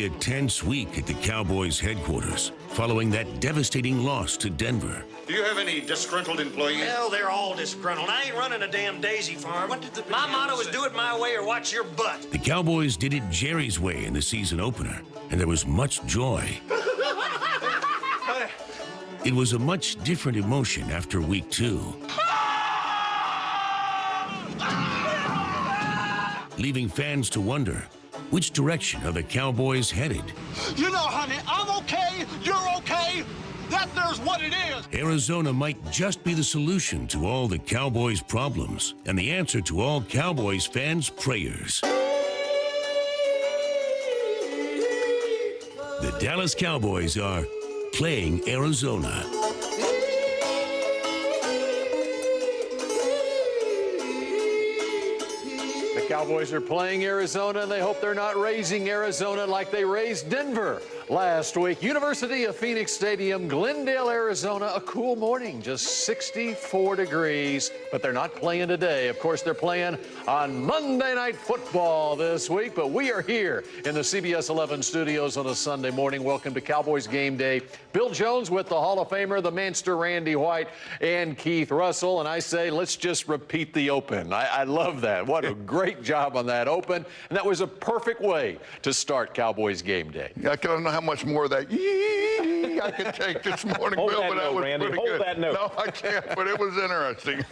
a tense week at the Cowboys headquarters following that devastating loss to Denver. Do you have any disgruntled employees? Hell, they're all disgruntled. I ain't running a damn daisy farm. My motto is do it my way or watch your butt. The Cowboys did it Jerry's way in the season opener, and there was much joy. It was a much different emotion after week 2. Leaving fans to wonder, which direction are the Cowboys headed? You know, honey, I'm okay, you're okay. That there's what it is. Arizona might just be the solution to all the Cowboys' problems and the answer to all Cowboys fans' prayers. The Dallas Cowboys are playing Arizona. The Cowboys are playing Arizona, and they hope they're not raising Arizona like they raised Denver last week. University of Phoenix Stadium, Glendale, Arizona. A cool morning, just 64 degrees, but they're not playing today. Of course, they're playing on Monday Night Football this week, but we are here in the CBS 11 studios on a Sunday morning. Welcome to Cowboys Game Day. Bill Jones with the Hall of Famer, the Manster Randy White, and Keith Russell. And I say, let's just repeat the open. I love that. What a great job on that open. And that was a perfect way to start Cowboys Game Day. I don't know how much more of that I could take this morning, Hold Bill, that but that note, was Randy. pretty Hold good. that note. No, I can't, but it was interesting.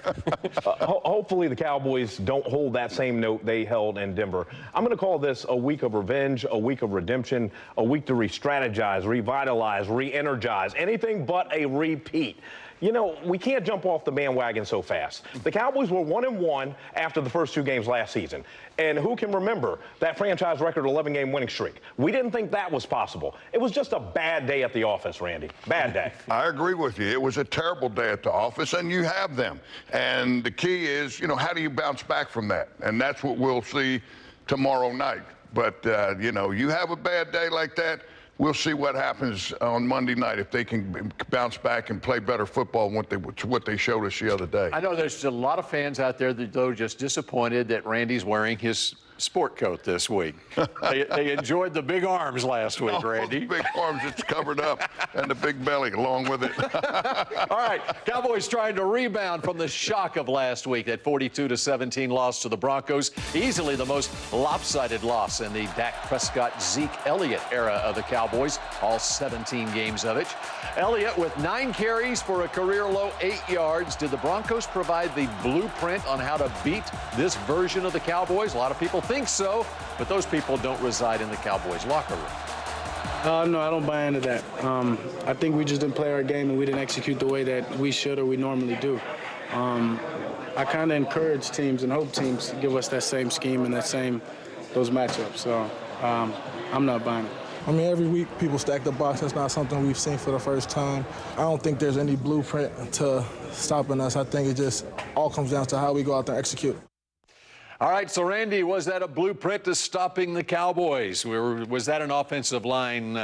Hopefully the Cowboys don't hold that same note they held in Denver. I'm going to call this a week of revenge, a week of redemption, a week to re-strategize, revitalize, re-energize, anything but a repeat. You know, we can't jump off the bandwagon so fast. The Cowboys were 1-1 after the first 2 games last season. And who can remember that franchise record 11-game winning streak? We didn't think that was possible. It was just a bad day at the office, Randy. Bad day. I agree with you. It was a terrible day at the office, and you have them. And the key is, you know, how do you bounce back from that? And that's what we'll see tomorrow night. But, you know, you have a bad day like that, we'll see what happens on Monday night if they can bounce back and play better football than what they showed us the other day. I know there's a lot of fans out there that are just disappointed that Randy's wearing his sport coat this week. They enjoyed the big arms last week, Randy. The big arms, it's covered up, and the big belly along with it. All right, Cowboys trying to rebound from the shock of last week, that 42-17 loss to the Broncos. Easily the most lopsided loss in the Dak Prescott, Zeke Elliott era of the Cowboys, all 17 games of it. Elliott with 9 carries for a career-low 8 yards. Did the Broncos provide the blueprint on how to beat this version of the Cowboys? A lot of people think so, but those people don't reside in the Cowboys locker room. No, I don't buy into that. I think we just didn't play our game and we didn't execute the way that we should or we normally do. I kind of encourage teams and hope teams to give us that same scheme and those matchups. So I'm not buying it. I mean, every week people stack the box. That's not something we've seen for the first time. I don't think there's any blueprint to stopping us. I think it just all comes down to how we go out there and execute. All right, so Randy, was that a blueprint to stopping the Cowboys? Was that an offensive line,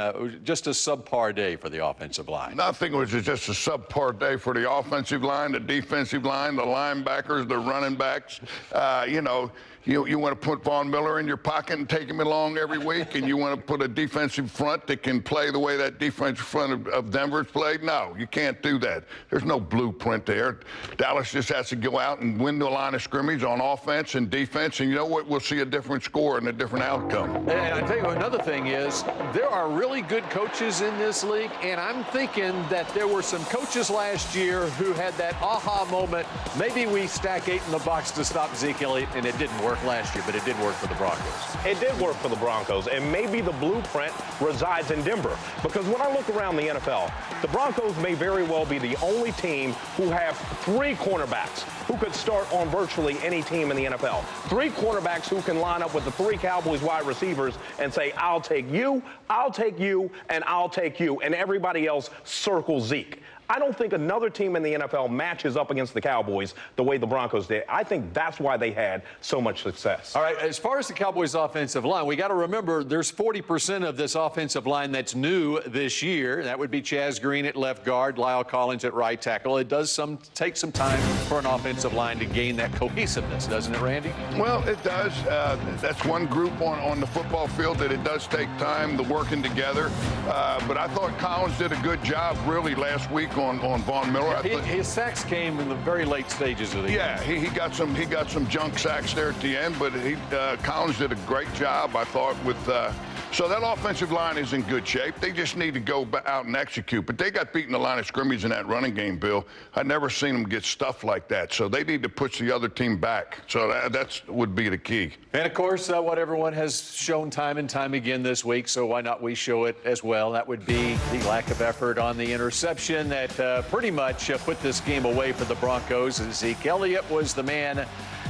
just a subpar day for the offensive line? I think it was just a subpar day for the offensive line, the defensive line, the linebackers, the running backs. You know, you want to put Von Miller in your pocket and take him along every week, and you want to put a defensive front that can play the way that defensive front of Denver's played? No, you can't do that. There's no blueprint there. Dallas just has to go out and win the line of scrimmage on offense and defense, and you know what? We'll see a different score and a different outcome. And I tell you, another thing is there are really good coaches in this league, and I'm thinking that there were some coaches last year who had that aha moment. Maybe we stack 8 in the box to stop Zeke Elliott, and it didn't work last year, but it did work for the Broncos. It did work for the Broncos, and maybe the blueprint resides in Denver. Because when I look around the NFL, the Broncos may very well be the only team who have 3 cornerbacks who could start on virtually any team in the NFL. 3 cornerbacks who can line up with the 3 Cowboys wide receivers and say, I'll take you, and I'll take you, and everybody else circle Zeke. I don't think another team in the NFL matches up against the Cowboys the way the Broncos did. I think that's why they had so much success. All right, as far as the Cowboys' offensive line, we got to remember there's 40% of this offensive line that's new this year. That would be Chaz Green at left guard, Lyle Collins at right tackle. It does take some time for an offensive line to gain that cohesiveness, doesn't it, Randy? Well, it does. That's one group on the football field that it does take time, the working together. But I thought Collins did a good job really last week on Von Miller. His sacks came in the very late stages of the game. Yeah, he got some junk sacks there at the end, but Collins did a great job, I thought, with so that offensive line is in good shape. They just need to go out and execute. But they got beaten the line of scrimmage in that running game, Bill. I've never seen them get stuff like that. So they need to push the other team back. So that would be the key. And, of course, what everyone has shown time and time again this week, so why not we show it as well? That would be the lack of effort on the interception that pretty much put this game away for the Broncos. Zeke Elliott was the man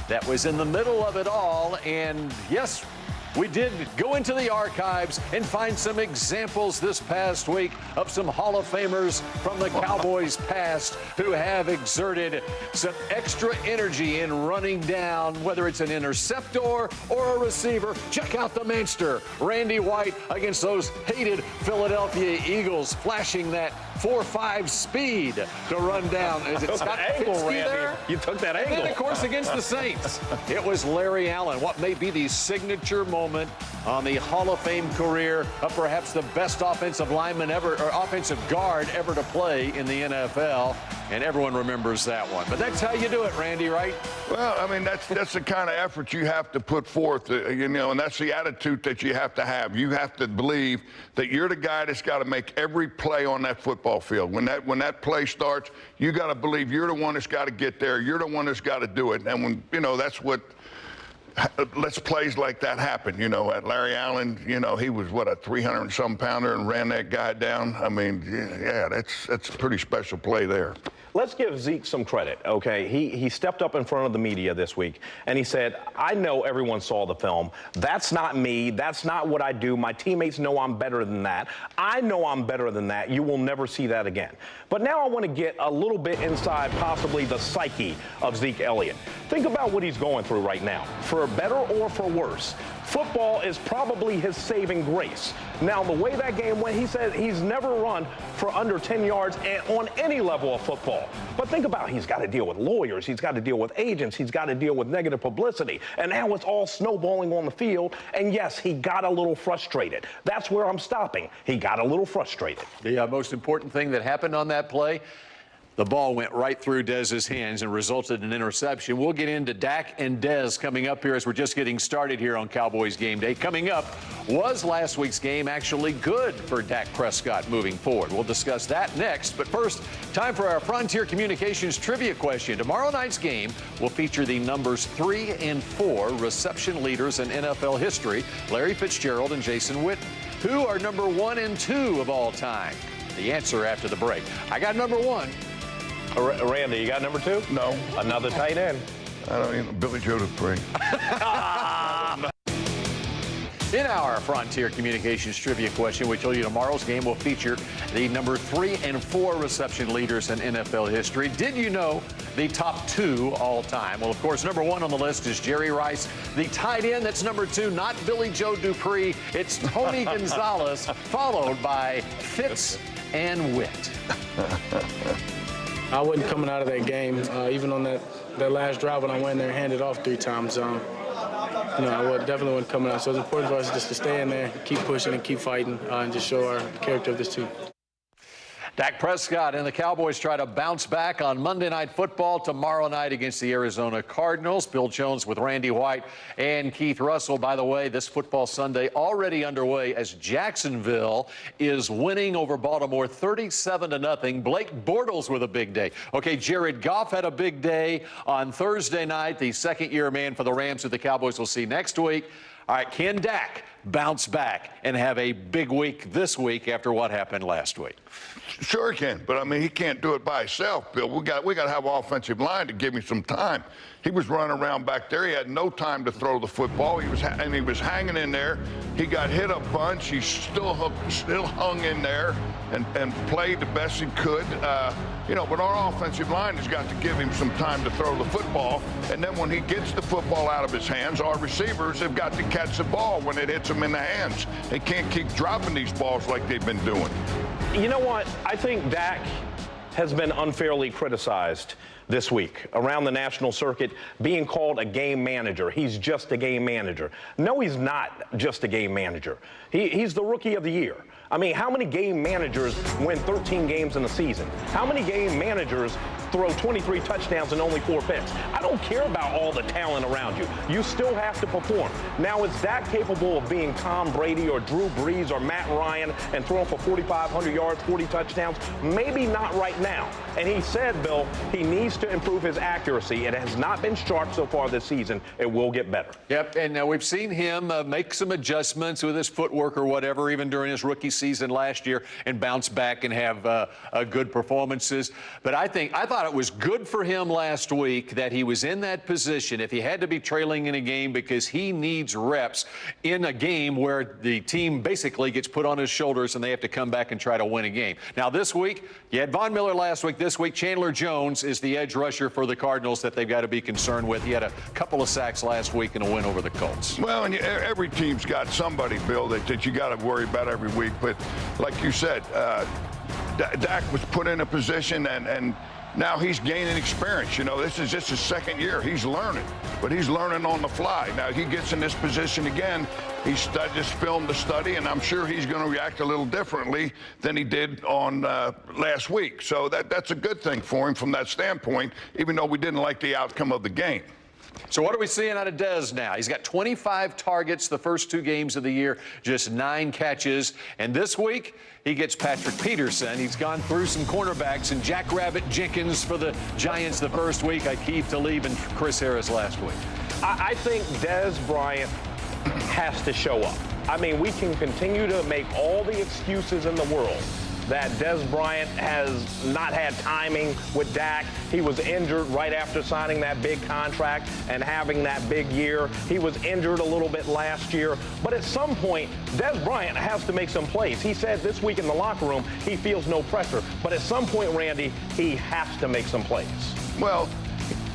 that was in the middle of it all. And, yes, we did go into the archives and find some examples this past week of some Hall of Famers from the Cowboys past who have exerted some extra energy in running down, whether it's an interceptor or a receiver. Check out the Manster, Randy White, against those hated Philadelphia Eagles, flashing that 4.5 speed to run down. Is it Scott angle, Fitzky Randy? there? You took that angle. And then, of course, against the Saints, it was Larry Allen. What may be the signature moment on the Hall of Fame career of perhaps the best offensive lineman ever, or offensive guard ever to play in the NFL. And everyone remembers that one. But that's how you do it, Randy, right? Well, I mean, that's the kind of effort you have to put forth, and that's the attitude that you have to have. You have to believe that you're the guy that's got to make every play on that football field. When that play starts, you got to believe you're the one that's got to get there. You're the one that's got to do it. And when, that's what lets plays like that happen. At Larry Allen, he was, a 300-and-some pounder and ran that guy down. I mean, yeah, that's a pretty special play there. Let's give Zeke some credit, okay? He stepped up in front of the media this week, and he said, I know everyone saw the film. That's not me. That's not what I do. My teammates know I'm better than that. I know I'm better than that. You will never see that again. But now I want to get a little bit inside possibly the psyche of Zeke Elliott. Think about what he's going through right now. For better or for worse, football is probably his saving grace. Now, the way that game went, he said he's never run for under 10 yards on any level of football. But think about it. He's got to deal with lawyers. He's got to deal with agents. He's got to deal with negative publicity. And now it's all snowballing on the field. And, yes, he got a little frustrated. That's where I'm stopping. He got a little frustrated. The most important thing that happened on that play, the ball went right through Dez's hands and resulted in an interception. We'll get into Dak and Dez coming up here as we're just getting started here on Cowboys Game Day. Coming up, was last week's game actually good for Dak Prescott moving forward? We'll discuss that next. But first, time for our Frontier Communications trivia question. Tomorrow night's game will feature the numbers 3 and 4 reception leaders in NFL history, Larry Fitzgerald and Jason Witten. Who are number 1 and 2 of all time? The answer after the break. I got number 1. Randy, you got number 2? No. Another tight end. I don't even Billy Joe to 3. In our Frontier Communications trivia question, we told you tomorrow's game will feature the number 3 and 4 reception leaders in NFL history. Did you know the top 2 all time? Well, of course, number 1 on the list is Jerry Rice. The tight end that's number 2, not Billy Joe Dupree. It's Tony Gonzalez, followed by Fitz and Witt. I wasn't coming out of that game, even on that last drive when I went in there and handed off 3 times. I definitely wasn't coming out. So it's important for us just to stay in there, keep pushing and keep fighting, and just show our character of this team. Dak Prescott and the Cowboys try to bounce back on Monday Night Football tomorrow night against the Arizona Cardinals. Bill Jones with Randy White and Keith Russell. By the way, this football Sunday already underway as Jacksonville is winning over Baltimore 37-0. Blake Bortles with a big day. Okay, Jared Goff had a big day on Thursday night. The second-year man for the Rams, who the Cowboys will see next week. All right, can Dak bounce back and have a big week this week after what happened last week? Sure he can, but I mean he can't do it by himself, Bill. We got to have an offensive line to give him some time. He was running around back there. He had no time to throw the football. He was hanging in there. He got hit a bunch. He still hung in there and played the best he could. But our offensive line has got to give him some time to throw the football. And then when he gets the football out of his hands, our receivers have got to catch the ball when it hits them in the hands. They can't keep dropping these balls like they've been doing. You know what? I think Dak has been unfairly criticized this week around the national circuit, being called a game manager. He's just a game manager. No, he's not just a game manager. He's the rookie of the year. I mean, how many game managers win 13 games in a season? How many game managers throw 23 touchdowns and only 4 picks? I don't care about all the talent around you. You still have to perform. Now, is Dak capable of being Tom Brady or Drew Brees or Matt Ryan and throwing for 4,500 yards, 40 touchdowns? Maybe not right now. And he said, Bill, he needs to improve his accuracy. It has not been sharp so far this season. It will get better. Yep, and we've seen him make some adjustments with his footwork or whatever, even during his rookie season last year, and bounce back and have good performances. But I thought it was good for him last week that he was in that position if he had to be trailing in a game, because he needs reps in a game where the team basically gets put on his shoulders and they have to come back and try to win a game. Now, this week, you had Von Miller last week. This week, Chandler Jones is the edge rusher for the Cardinals that they've got to be concerned with. He had a couple of sacks last week in a win over the Colts. Well, and every team's got somebody, Bill, that you got to worry about every week. But like you said, Dak was put in a position and now he's gaining experience. This is just his second year. He's learning, but he's learning on the fly. Now he gets in this position again. He's just filmed the study, and I'm sure he's going to react a little differently than he did on last week. So that's a good thing for him from that standpoint, even though we didn't like the outcome of the game. So what are we seeing out of Dez now? He's got 25 targets the first 2 games of the year, just 9 catches. And this week, he gets Patrick Peterson. He's gone through some cornerbacks, and Jackrabbit Jenkins for the Giants the first week, Aqib Talib and Chris Harris last week. I think Dez Bryant has to show up. I mean, we can continue to make all the excuses in the world that Dez Bryant has not had timing with Dak. He was injured right after signing that big contract and having that big year. He was injured a little bit last year. But at some point, Dez Bryant has to make some plays. He said this week in the locker room he feels no pressure. But at some point, Randy, he has to make some plays. Well,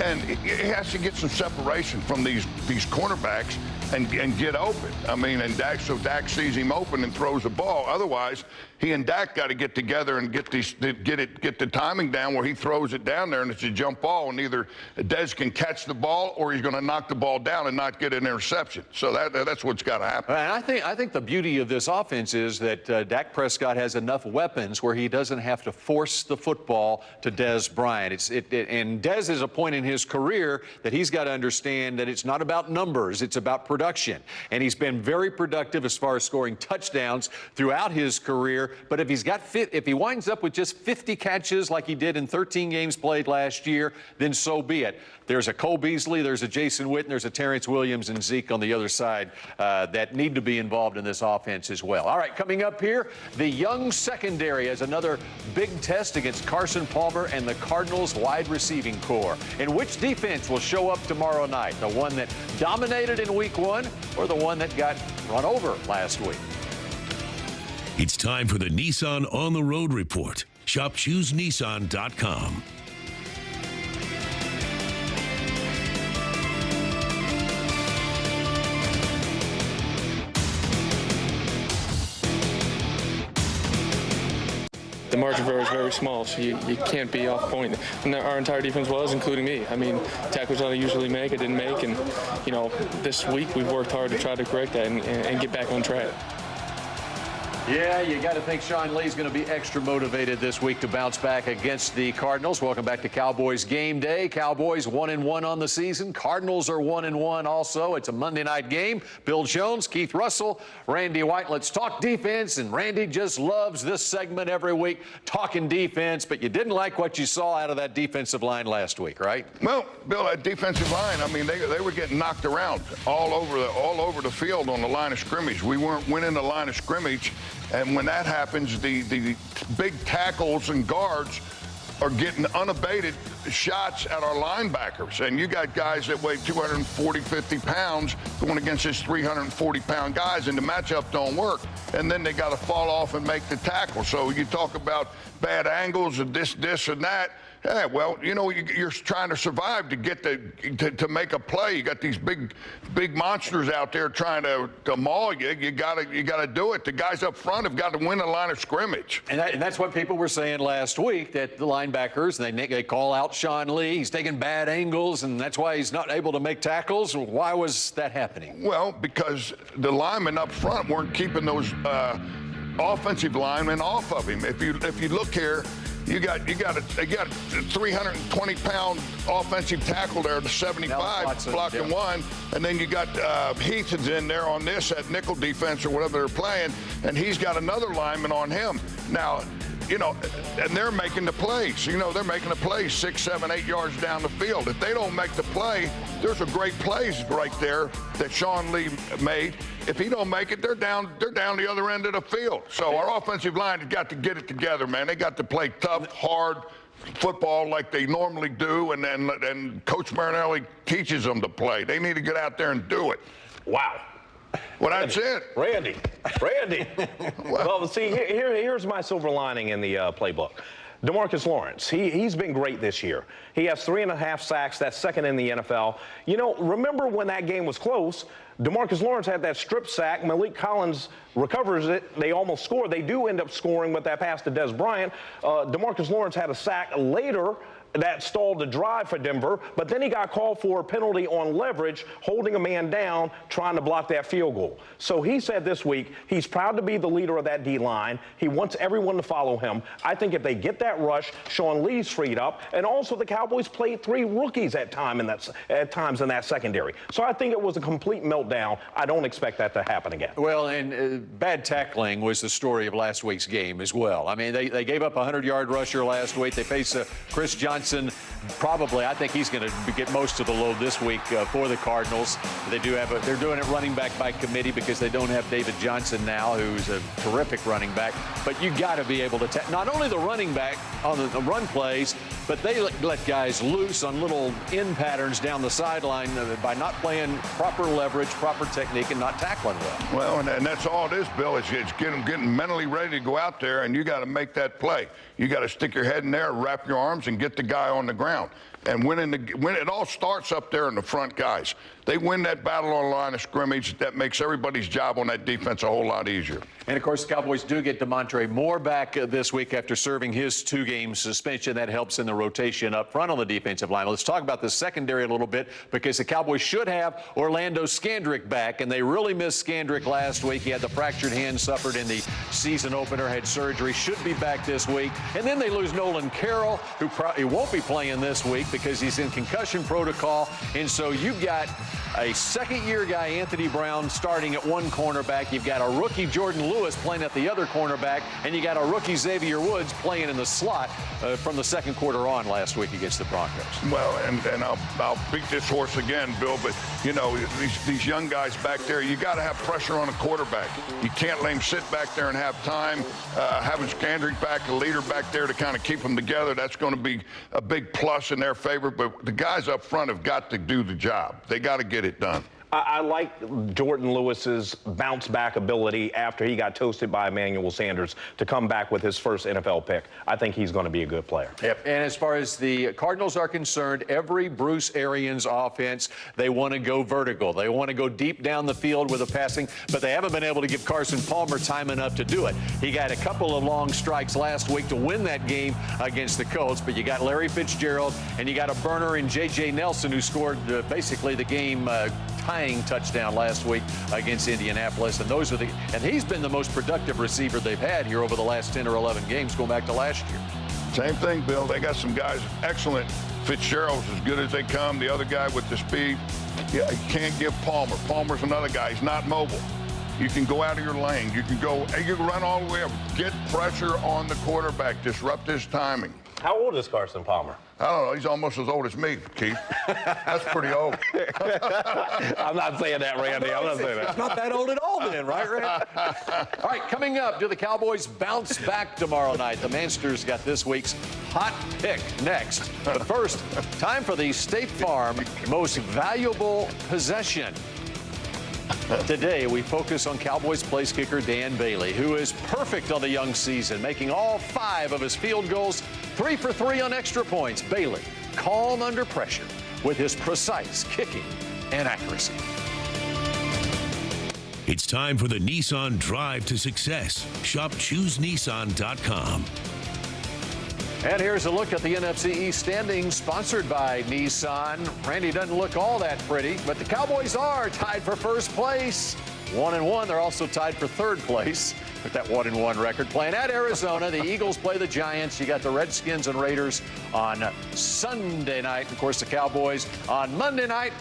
and he has to get some separation from these cornerbacks and get open. I mean, and Dak sees him open and throws the ball. Otherwise, he and Dak got to get together and get the timing down where he throws it down there and it's a jump ball, and either Dez can catch the ball or he's going to knock the ball down and not get an interception. So that's what's got to happen. And I think the beauty of this offense is that Dak Prescott has enough weapons where he doesn't have to force the football to Dez Bryant. And Dez is a point in his career that he's got to understand that it's not about numbers, it's about production. And he's been very productive as far as scoring touchdowns throughout his career. But if he winds up with just 50 catches like he did in 13 games played last year, then so be it. There's a Cole Beasley, there's a Jason Witten, there's a Terrence Williams and Zeke on the other side that need to be involved in this offense as well. All right, coming up here, the young secondary has another big test against Carson Palmer and the Cardinals wide receiving core. And which defense will show up tomorrow night? The one that dominated in week 1 or the one that got run over last week? It's time for the Nissan On the Road Report. Shop ChooseNissan.com. The margin for error is very small, so you can't be off point. And our entire defense was, including me. I mean, tackles I usually make, I didn't make, and, this week we've worked hard to try to correct that and get back on track. Yeah, you got to think Sean Lee's going to be extra motivated this week to bounce back against the Cardinals. Welcome back to Cowboys Game Day. Cowboys 1-1 on the season. Cardinals are 1-1 also. It's a Monday night game. Bill Jones, Keith Russell, Randy White. Let's talk defense. And Randy just loves this segment every week, talking defense. But you didn't like what you saw out of that defensive line last week, right? Well, Bill, that defensive line, I mean, they were getting knocked around all over the field on the line of scrimmage. We weren't winning the line of scrimmage. And when that happens, the big tackles and guards are getting unabated shots at our linebackers. And you got guys that weigh 240, 50 pounds going against this 340-pound guys, and the matchup don't work. And then they got to fall off and make the tackle. So you talk about bad angles and this and that. Yeah, well, you know, you're trying to survive to get to make a play. You got these big monsters out there trying to maul you. You gotta do it. The guys up front have got to win the line of scrimmage. And that's what people were saying last week, that the linebackers, they call out Sean Lee. He's taking bad angles, and that's why he's not able to make tackles. Why was that happening? Well, because the linemen up front weren't keeping those offensive linemen off of him. If you look here, they got a 320-pound offensive tackle there, the 75 blocking one, and then you got Heaton's in there on this at nickel defense or whatever they're playing, and he's got another lineman on him. Now, you know, and they're making the plays. You know, they're making the plays 6, 7, 8 yards down the field. If they don't make the play, there's a great plays right there that Sean Lee made. If he don't make it, they're down the other end of the field. So our offensive line has got to get it together, man. They got to play tough, hard football like they normally do, and Coach Marinelli teaches them to play. They need to get out there and do it. Wow. Well, that's it. Randy. Well, see, here's my silver lining in the playbook. DeMarcus Lawrence, he's been great this year. He has 3.5 sacks. That's second in the NFL. You know, remember when that game was close, DeMarcus Lawrence had that strip sack. Malik Collins recovers it. They almost score. They do end up scoring with that pass to Dez Bryant. DeMarcus Lawrence had a sack later that stalled the drive for Denver, but then he got called for a penalty on leverage, holding a man down, trying to block that field goal. So he said this week he's proud to be the leader of that D-line. He wants everyone to follow him. I think if they get that rush, Sean Lee's freed up, and also the Cowboys played 3 rookies at times in that secondary. So I think it was a complete meltdown. I don't expect that to happen again. Well, and bad tackling was the story of last week's game as well. I mean, they gave up a 100-yard rusher last week. They faced Chris Johnson. Probably, I think he's going to get most of the load this week for the Cardinals. They're doing it running back by committee because they don't have David Johnson now, who's a terrific running back. But you got to be able to not only the running back on the run plays, but they let guys loose on little in patterns down the sideline by not playing proper leverage, proper technique, and not tackling well. Well, and that's all it is, Bill. It's getting mentally ready to go out there, and you got to make that play. You got to stick your head in there, wrap your arms, and get the guy on the ground. And when it all starts up there in the front, guys. They win that battle on the line of scrimmage. That makes everybody's job on that defense a whole lot easier. And, of course, the Cowboys do get Demontre Moore back this week after serving his 2-game suspension. That helps in the rotation up front on the defensive line. Let's talk about the secondary a little bit, because the Cowboys should have Orlando Scandrick back, and they really missed Scandrick last week. He had the fractured hand suffered in the season opener, had surgery, should be back this week. And then they lose Nolan Carroll, who probably won't be playing this week because he's in concussion protocol. And so you've got a second-year guy, Anthony Brown, starting at one cornerback. You've got a rookie, Jordan Lewis, playing at the other cornerback, and you got a rookie, Xavier Woods, playing in the slot from the second quarter on last week against the Broncos. Well, and I'll beat this horse again, Bill, but, you know, these young guys back there, you got to have pressure on a quarterback. You can't let him sit back there and have time. Having Scandrick back, a leader back there to kind of keep them together, that's going to be a big plus in their favor. But the guys up front have got to do the job. They got to get it done. I like Jordan Lewis's bounce-back ability after he got toasted by Emmanuel Sanders to come back with his first NFL pick. I think he's going to be a good player. Yep. And as far as the Cardinals are concerned, every Bruce Arians offense, they want to go vertical. They want to go deep down the field with the passing, but they haven't been able to give Carson Palmer time enough to do it. He got a couple of long strikes last week to win that game against the Colts, but you got Larry Fitzgerald and you got a burner in J.J. Nelson, who scored basically the game tying touchdown last week against Indianapolis. And he's been the most productive receiver they've had here over the last 10 or 11 games going back to last year. Same thing, Bill. They got some guys excellent. Fitzgerald's as good as they come. The other guy with the speed, yeah, you can't give Palmer. Palmer's another guy. He's not mobile. You can go out of your lane. You can run all the way up. Get pressure on the quarterback. Disrupt his timing. How old is Carson Palmer? I don't know. He's almost as old as me, Keith. That's pretty old. I'm not saying that, Randy. I'm not saying that. It's not that old at all then, right, Randy? All right, coming up, do the Cowboys bounce back tomorrow night? The Mansters got this week's hot pick next. But first, time for the State Farm Most Valuable Possession. Today, we focus on Cowboys place kicker Dan Bailey, who is perfect on the young season, making all 5 of his field goals, 3 for 3 on extra points. Bailey, calm under pressure with his precise kicking and accuracy. It's time for the Nissan Drive to Success. Shop ChooseNissan.com. And here's a look at the NFC East standings, sponsored by Nissan. Randy doesn't look all that pretty, but the Cowboys are tied for first place. 1-1. They're also tied for third place with that 1-1 record. Playing at Arizona, the Eagles play the Giants. You got the Redskins and Raiders on Sunday night. Of course, the Cowboys on Monday night.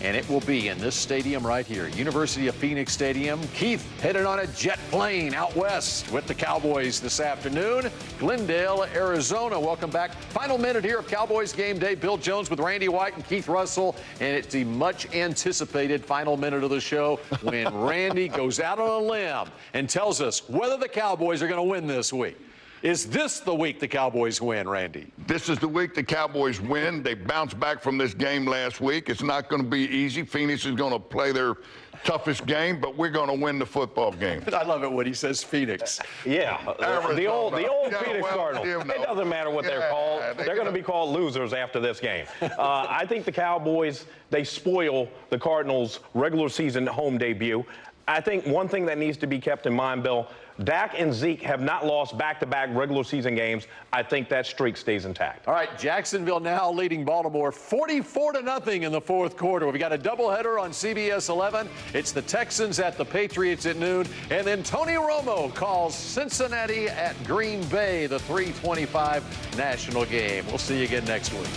And it will be in this stadium right here, University of Phoenix Stadium. Keith headed on a jet plane out west with the Cowboys this afternoon. Glendale, Arizona. Welcome back. Final minute here of Cowboys Game Day. Bill Jones with Randy White and Keith Russell. And it's the much anticipated final minute of the show when Randy goes out on a limb and tells us whether the Cowboys are going to win this week. Is this the week the Cowboys win, Randy? This is the week the Cowboys win. They bounced back from this game last week. It's not going to be easy. Phoenix is going to play their toughest game, but we're going to win the football game. I love it when he says Phoenix. Yeah, the old Phoenix Cardinals. You know. It doesn't matter what they're called. They're going to be called losers after this game. I think the Cowboys, they spoil the Cardinals' regular season home debut. I think one thing that needs to be kept in mind, Bill, Dak and Zeke have not lost back-to-back regular season games. I think that streak stays intact. All right, Jacksonville now leading Baltimore 44-0 in the fourth quarter. We've got a doubleheader on CBS 11. It's the Texans at the Patriots at noon. And then Tony Romo calls Cincinnati at Green Bay, the 3:25 national game. We'll see you again next week.